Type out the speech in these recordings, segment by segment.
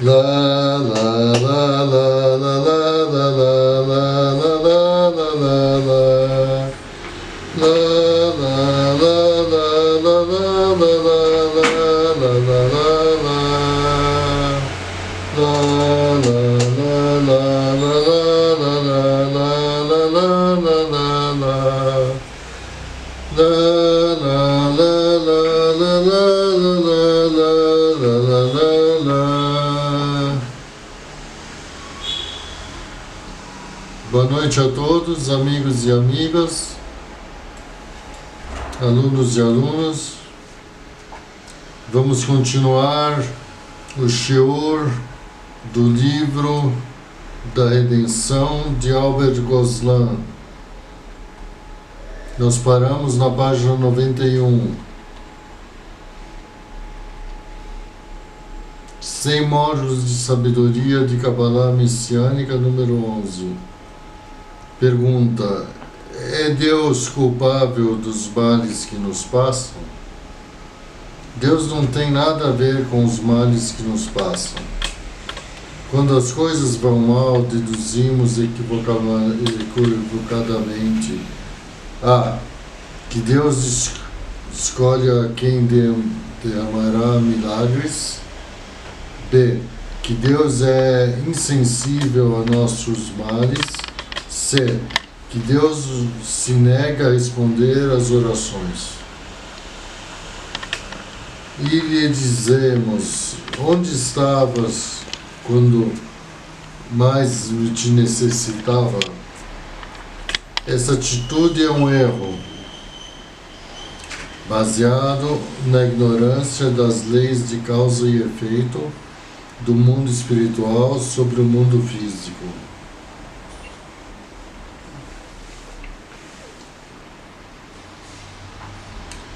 La la la la la la la la la la la la la la. La la la la la la la la la la la la. La la la la la la la la la la la la la. La la la la la la la la la la la. Boa noite a todos, amigos e amigas, alunos e alunas. Vamos continuar o shiur do livro da Redenção de Albert Goslan. Nós paramos na página 91. 100 módulos de sabedoria de Kabbalah Messiânica, número 11. Pergunta: é Deus culpável dos males que nos passam? Deus não tem nada a ver com os males que nos passam. Quando as coisas vão mal, deduzimos equivocadamente que Deus escolhe a quem derramará milagres. B. Que Deus é insensível a nossos males. C. Que Deus se nega a responder às orações. E lhe dizemos: onde estavas quando mais te necessitava? Essa atitude é um erro, baseado na ignorância das leis de causa e efeito do mundo espiritual sobre o mundo físico.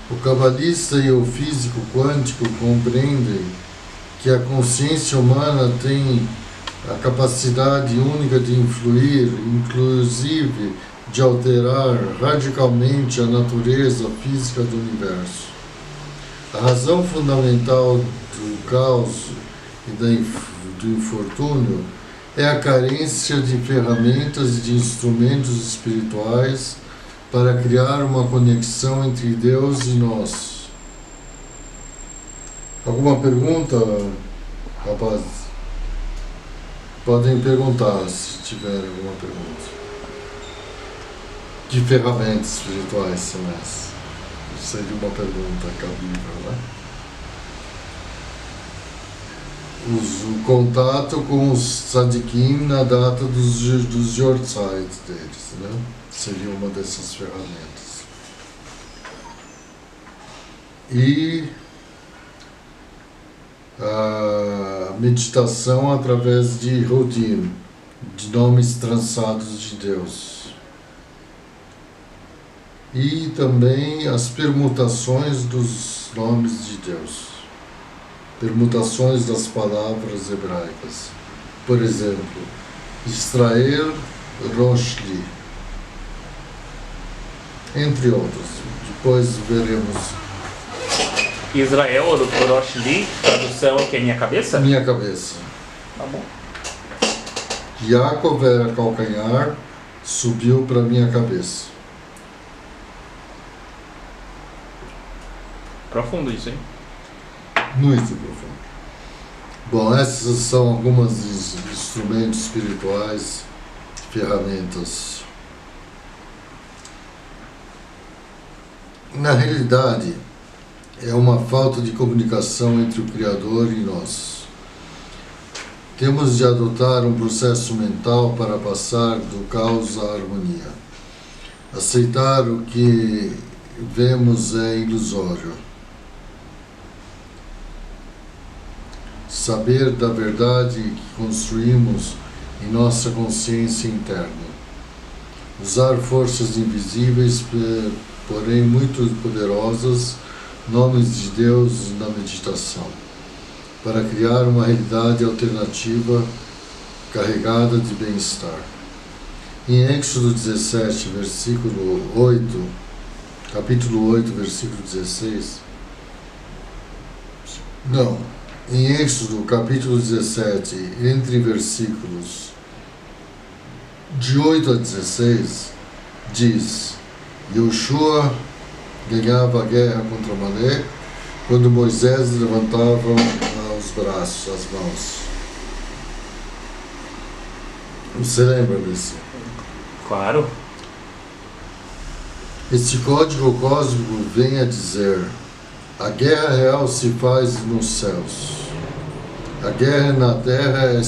O cabalista e o físico quântico compreendem que a consciência humana tem a capacidade única de influir, inclusive de alterar radicalmente a natureza física do universo. A razão fundamental do caos e do infortúnio é a carência de ferramentas e de instrumentos espirituais para criar uma conexão entre Deus e nós. Alguma pergunta, rapazes? Podem perguntar se tiverem alguma pergunta. Que ferramentas espirituais são essas? Seria uma pergunta cabível, né? O contato com os tzadikim na data dos yortzeit deles, né? Seria uma dessas ferramentas. E a meditação através de Hodim, de nomes trançados de Deus. E também as permutações dos nomes de Deus. Permutações das palavras hebraicas. Por exemplo, Israel Roshli, entre outros. Depois veremos. Israel Roshli, tradução que é minha cabeça? Minha cabeça. Tá bom. Yaakov era calcanhar, subiu para minha cabeça. Profundo isso, hein? Muito profundo. Bom, essas são algumas instrumentos espirituais, ferramentas. Na realidade, é uma falta de comunicação entre o Criador e nós. Temos de adotar um processo mental para passar do caos à harmonia. Aceitar o que vemos é ilusório. Saber da verdade que construímos em nossa consciência interna. Usar forças invisíveis, porém muito poderosas, nomes de Deus na meditação, para criar uma realidade alternativa carregada de bem-estar. Em Êxodo 17, versículo 8, capítulo 8, versículo 16, não, em Êxodo, capítulo 17, entre versículos de 8 a 16, diz: Yoshua ganhava a guerra contra Amaleque quando Moisés levantava os braços, as mãos. Você lembra disso? Claro. Este código cósmico vem a dizer: a guerra real se faz nos céus. A guerra na Terra é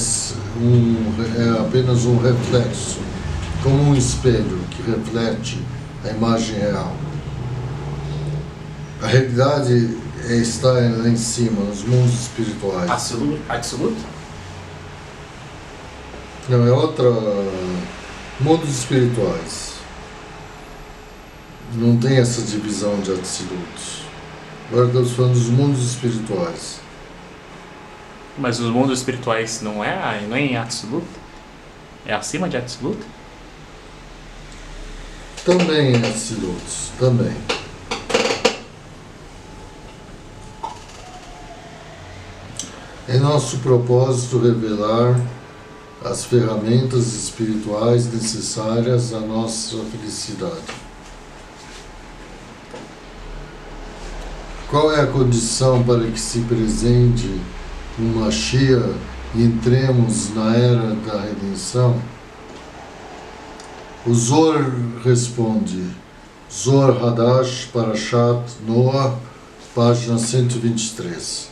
apenas um reflexo, como um espelho que reflete a imagem real. A realidade está lá em cima, nos mundos espirituais. Absoluto? Não, é outra. Mundos espirituais. Não tem essa divisão de absolutos. Agora estamos falando dos mundos espirituais. Mas os mundos espirituais não é em absoluto? É acima de absoluto? Também é absolutos, também. É nosso propósito revelar as ferramentas espirituais necessárias à nossa felicidade. Qual é a condição para que se presente um Mashiach e entremos na era da redenção? O Zohar responde, Zohar Hadash Parashat Noah, página 123.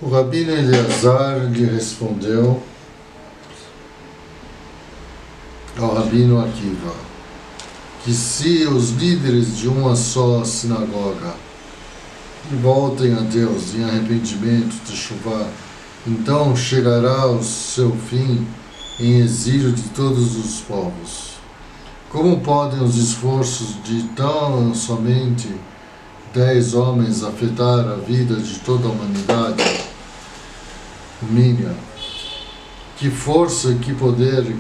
O Rabino Eleazar lhe respondeu ao Rabino Akiva que se os líderes de uma só sinagoga voltem a Deus em arrependimento de chuva, então chegará o seu fim em exílio de todos os povos. Como podem os esforços de tão somente 10 homens afetar a vida de toda a humanidade? Minha, que força, que poder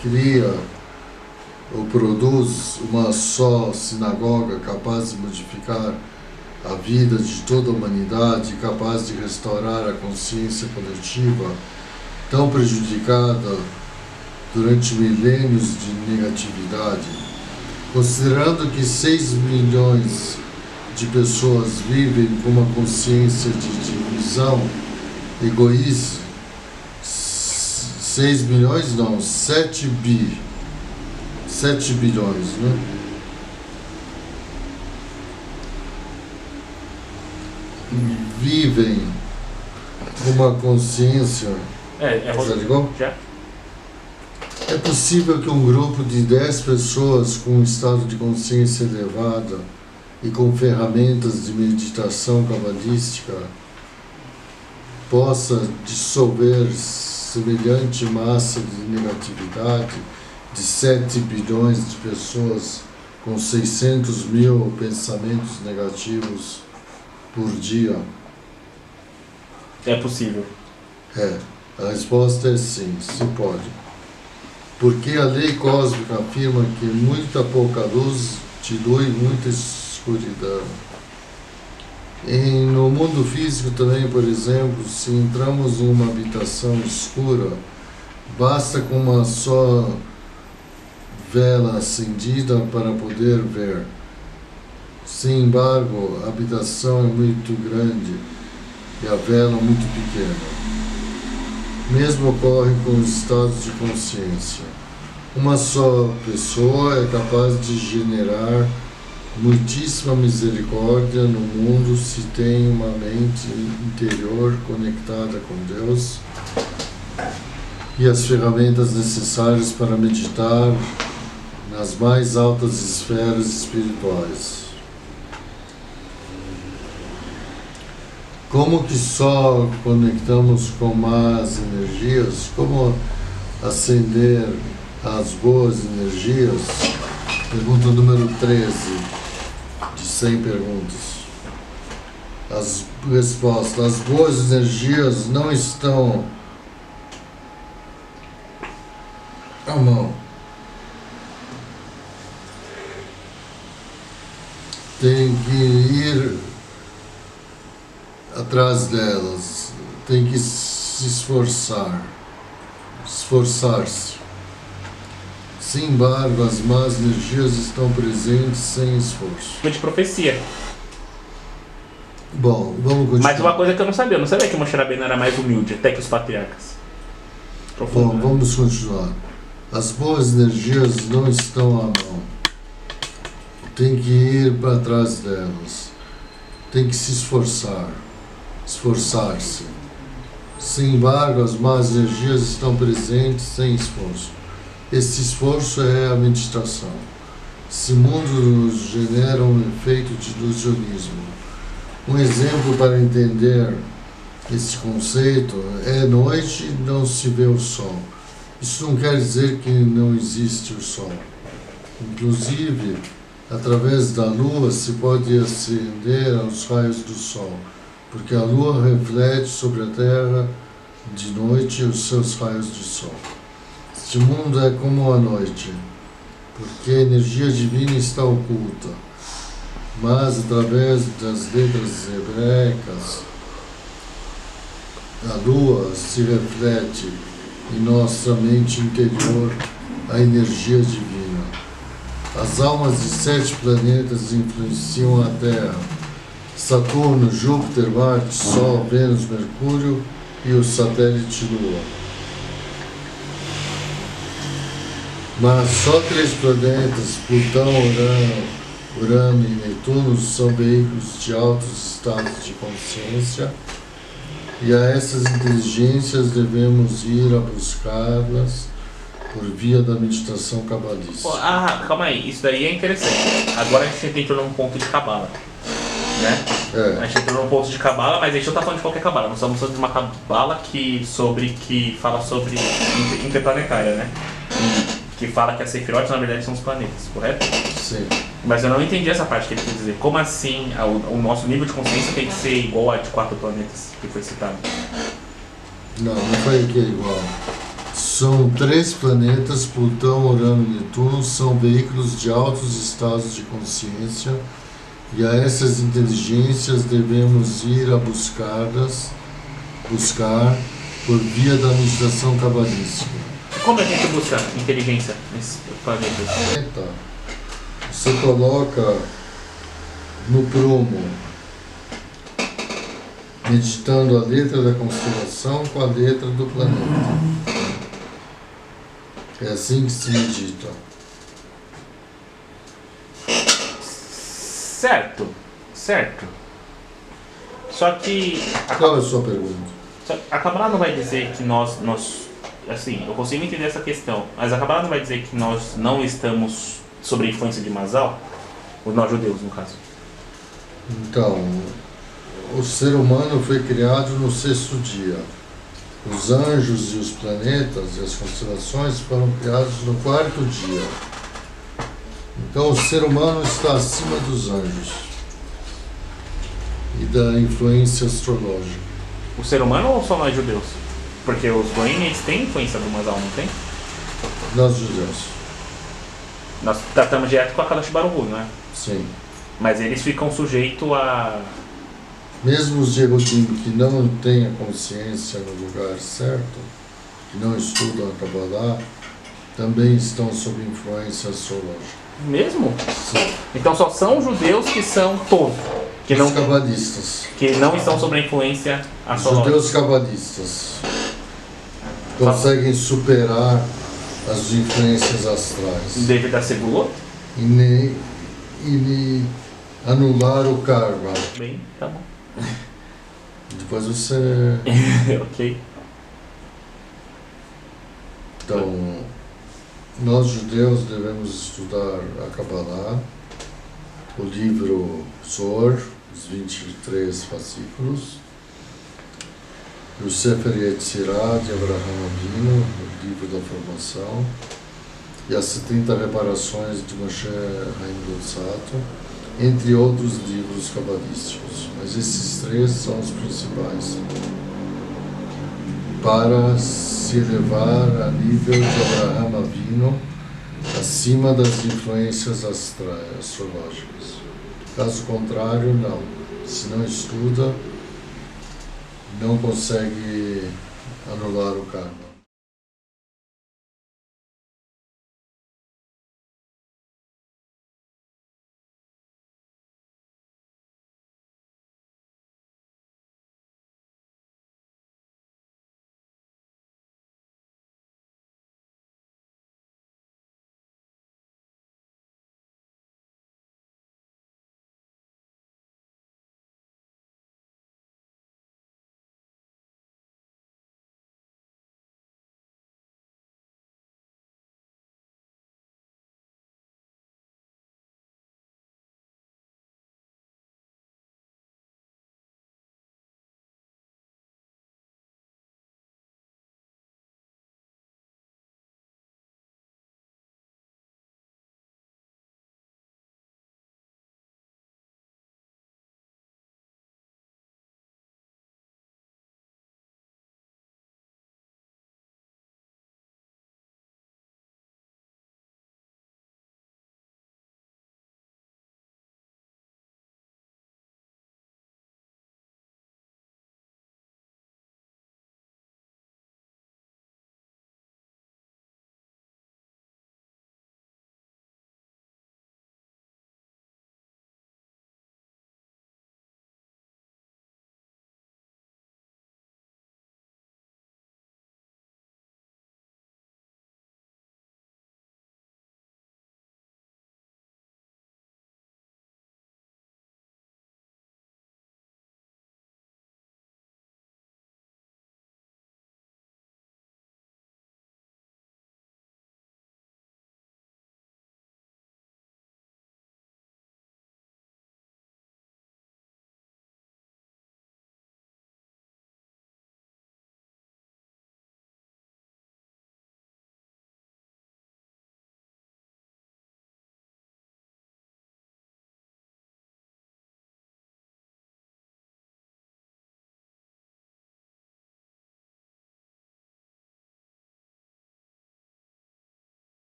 cria ou produz uma só sinagoga capaz de modificar a vida de toda a humanidade, capaz de restaurar a consciência coletiva tão prejudicada durante milênios de negatividade? Considerando que 6 milhões de pessoas vivem com uma consciência de divisão, egoísta, 6 milhões não, 7 bilhões, né? Vivem com uma consciência. Já ligou? Já. É possível que um grupo de 10 pessoas com um estado de consciência elevada e com ferramentas de meditação cabalística possa dissolver semelhante massa de negatividade de 7 bilhões de pessoas com 600 mil pensamentos negativos por dia? É possível. A resposta é sim, se pode. Porque a lei cósmica afirma que muita pouca luz dilui muita escuridão. No mundo físico também, por exemplo, se entramos em uma habitação escura, basta com uma só vela acendida para poder ver. Sem embargo, a habitação é muito grande e a vela muito pequena. Mesmo ocorre com os estados de consciência. Uma só pessoa é capaz de generar muitíssima misericórdia no mundo se tem uma mente interior conectada com Deus e as ferramentas necessárias para meditar nas mais altas esferas espirituais. Como que só conectamos com más energias? Como acender as boas energias? Pergunta número 13 de 100 perguntas. As respostas: as boas energias não estão à mão. Tem que ir atrás delas, tem que se esforçar-se. Sem embargo, as más energias estão presentes sem esforço. De profecia. Bom, vamos continuar. Mas uma coisa que eu não sabia que Moshe Rabbeinu era mais humilde, até que os patriarcas. Profundo, Bom, né? vamos continuar. As boas energias não estão à mão. Tem que ir para trás delas. Tem que se esforçar-se. Sem embargo, as más energias estão presentes sem esforço. Esse esforço é a meditação. Esse mundo nos genera um efeito de ilusionismo. Um exemplo para entender esse conceito é noite e não se vê o sol. Isso não quer dizer que não existe o sol. Inclusive, através da lua se pode acender aos raios do sol, porque a lua reflete sobre a terra de noite os seus raios de sol. Este mundo é como a noite, porque a energia divina está oculta, mas através das letras hebraicas, a lua se reflete em nossa mente interior a energia divina. As almas de 7 planetas influenciam a Terra: Saturno, Júpiter, Marte, Sol, Vênus, Mercúrio e o satélite Lua. Mas só 3 planetas, Plutão, Urano e Netuno, são veículos de altos estados de consciência, e a essas inteligências devemos ir a buscá-las por via da meditação cabalística. Calma aí, isso daí é interessante. Agora a gente entrou num ponto de cabala, né? A gente entrou num ponto de cabala, mas a gente não está falando de qualquer cabala. Nós estamos falando de uma cabala que fala sobre interplanetária, né? Que fala que as Sefirot, na verdade, são os planetas, correto? Sim. Mas eu não entendi essa parte que ele quis dizer. Como assim o nosso nível de consciência tem que ser igual a de 4 planetas que foi citado? Não foi que é igual. São 3 planetas, Plutão, Urano e Netuno, são veículos de altos estados de consciência, e a essas inteligências devemos ir a buscar por via da meditação cabalística. Como a gente busca inteligência nesses planetas? Você coloca no prumo, meditando a letra da constelação com a letra do planeta. É assim que se medita. Certo. Só que Qual é a sua pergunta? a Kabbalah não vai dizer que nós assim, eu consigo entender essa questão, mas a Kabbalah não vai dizer que nós não estamos sob a influência de Mazal, os nós judeus, no caso. Então, o ser humano foi criado no 6º dia. Os anjos e os planetas e as constelações foram criados no 4º dia. Então, o ser humano está acima dos anjos e da influência astrológica. O ser humano ou só nós judeus? Porque os Goim, eles têm influência do Mazal, não tem? Nós judeus. Nós tratamos direto com a Kadash Baruch Hu, não é? Sim. Mas eles ficam sujeitos a... Mesmo os Yehudim que não têm a consciência no lugar certo, que não estudam a Kabbalah, também estão sob influência astrológica. Mesmo? Sim. Então só são judeus que são todos. Que não, Os cabalistas. que não estão sob a influência Os astrológica. judeus cabalistas conseguem superar as influências astrais Devido a Segulot? e anular o karma. Bem, tá bom. Depois você... Ok. Então, nós judeus devemos estudar a Kabbalah, o livro Zohar, os 23 fascículos, o Sefer Yetzirah de Abraham Avinu, o livro da formação, e as 70 reparações de Moshe Haim Luzzatto, entre outros livros cabalísticos. Mas esses 3 são os principais para se elevar a nível de Abraham Avinu, acima das influências astrológicas. Caso contrário, não. Se não estuda, não consegue anular o karma.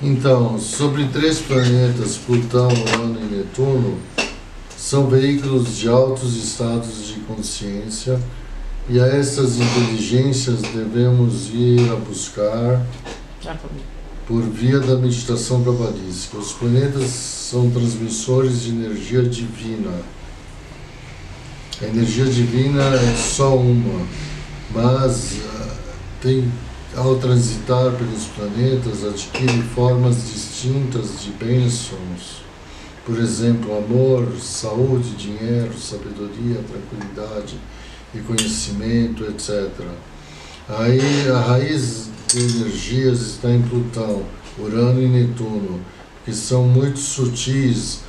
Então, sobre 3 planetas, Plutão, Urano e Netuno, são veículos de altos estados de consciência, e a essas inteligências devemos ir a buscar por via da meditação prabalística. Os planetas são transmissores de energia divina. A energia divina é só uma, mas ao transitar pelos planetas, adquire formas distintas de bênçãos. Por exemplo, amor, saúde, dinheiro, sabedoria, tranquilidade e conhecimento, etc. Aí a raiz de energias está em Plutão, Urano e Netuno, que são muito sutis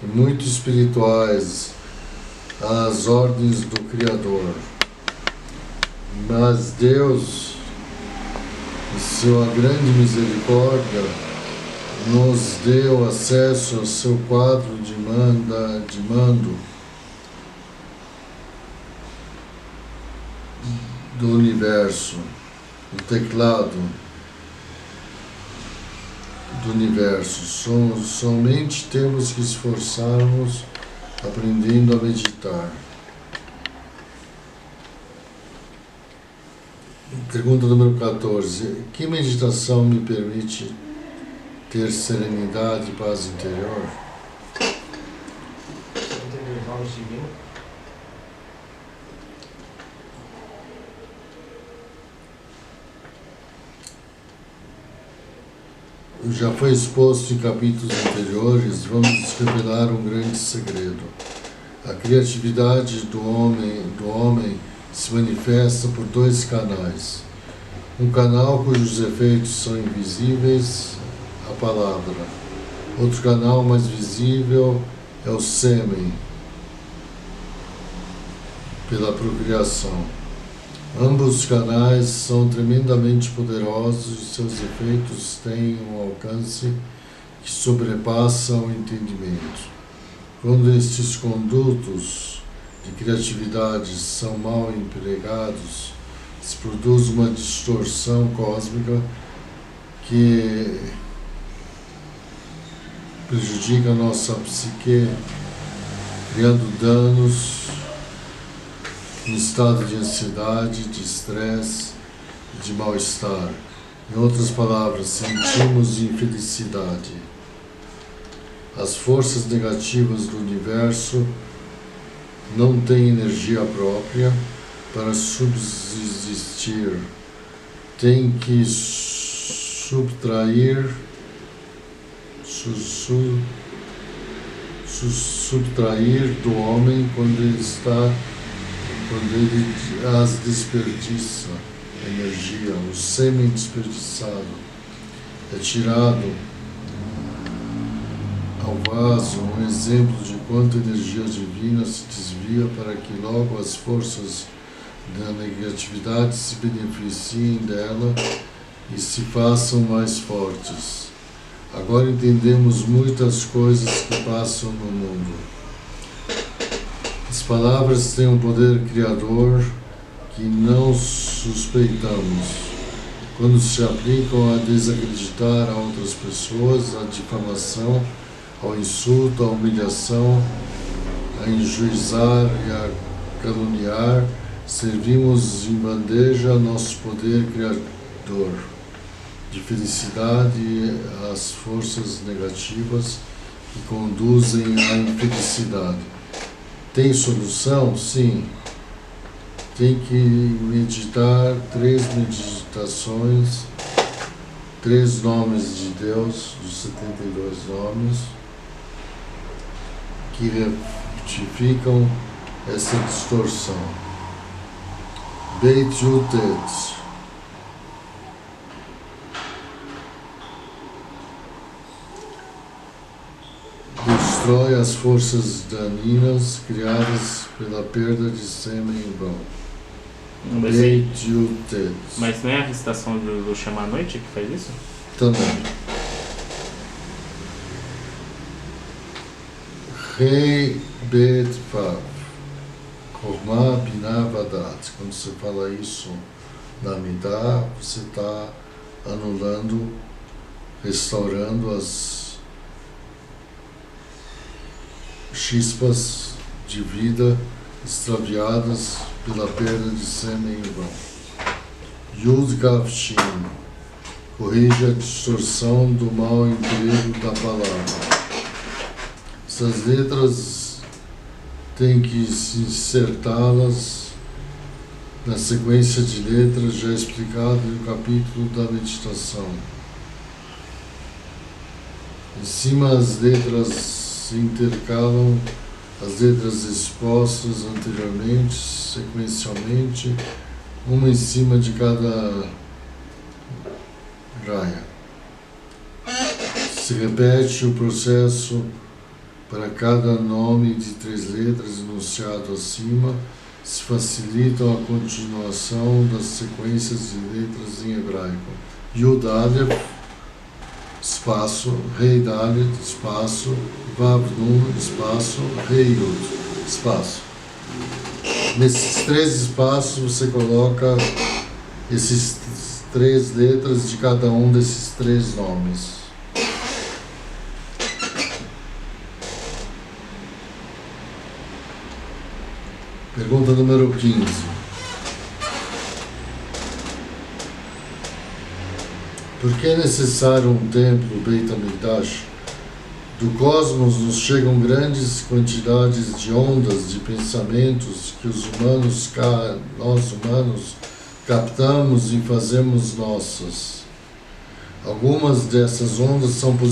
e muito espirituais às ordens do Criador. Mas Deus, em sua grande misericórdia, nos deu acesso ao seu quadro de mando do universo, o teclado do universo. Somente temos que esforçarmos aprendendo a meditar. Pergunta número 14. Que meditação me permite ter serenidade e paz interior? Já foi exposto em capítulos anteriores, vamos revelar um grande segredo. A criatividade do homem se manifesta por dois canais. Um canal cujos efeitos são invisíveis, a palavra. Outro canal mais visível é o sêmen, pela procriação. Ambos os canais são tremendamente poderosos e seus efeitos têm um alcance que sobrepassa o entendimento. Quando estes condutos de criatividade são mal empregados, se produz uma distorção cósmica que prejudica a nossa psique, criando danos em estado de ansiedade, de estresse e de mal-estar. Em outras palavras, sentimos infelicidade. As forças negativas do universo não têm energia própria para subsistir. Tem que subtrair do homem quando ele as desperdiça, energia, o sêmen desperdiçado é tirado ao vaso, um exemplo de quanta energia divina se desvia para que logo as forças da negatividade se beneficiem dela e se façam mais fortes. Agora entendemos muitas coisas que passam no mundo. As palavras têm um poder criador que não suspeitamos. Quando se aplicam a desacreditar a outras pessoas, à difamação, ao insulto, à humilhação, a enjuizar e a caluniar, servimos em bandeja nosso poder criador de felicidade às forças negativas que conduzem à infelicidade. Tem solução? Sim. Tem que meditar 3 meditações, 3 nomes de Deus, dos 72 nomes, que retificam essa distorção. Beit Yutet. Destrói as forças daninas criadas pela perda de sêmen em vão. Beit Yutet. Mas não é a recitação do Shema à noite que faz isso? Também. Rei Bet Vav. Korma Binah Vadat. Quando você fala isso na Amidah, você está anulando, restaurando as chispas de vida extraviadas pela perda de sêmen em vão. Yud Gav Shin. Corrige a distorção do mau emprego da palavra. Essas letras tem que se insertá-las na sequência de letras já explicada no capítulo da meditação. Em cima as letras se intercalam as letras expostas anteriormente, sequencialmente, uma em cima de cada raia. Se repete o processo para cada nome de 3 letras enunciado acima, se facilitam a continuação das sequências de letras em hebraico. Yud Aleph, espaço, Rei Dalet, espaço, Vav Nun, espaço, Rei Yud, espaço. Nesses 3 espaços você coloca esses 3 letras de cada um desses 3 nomes. Pergunta número 15. Por que é necessário um templo, Beit HaMikdash? Do cosmos nos chegam grandes quantidades de ondas de pensamentos que nós humanos, captamos e fazemos nossas. Algumas dessas ondas são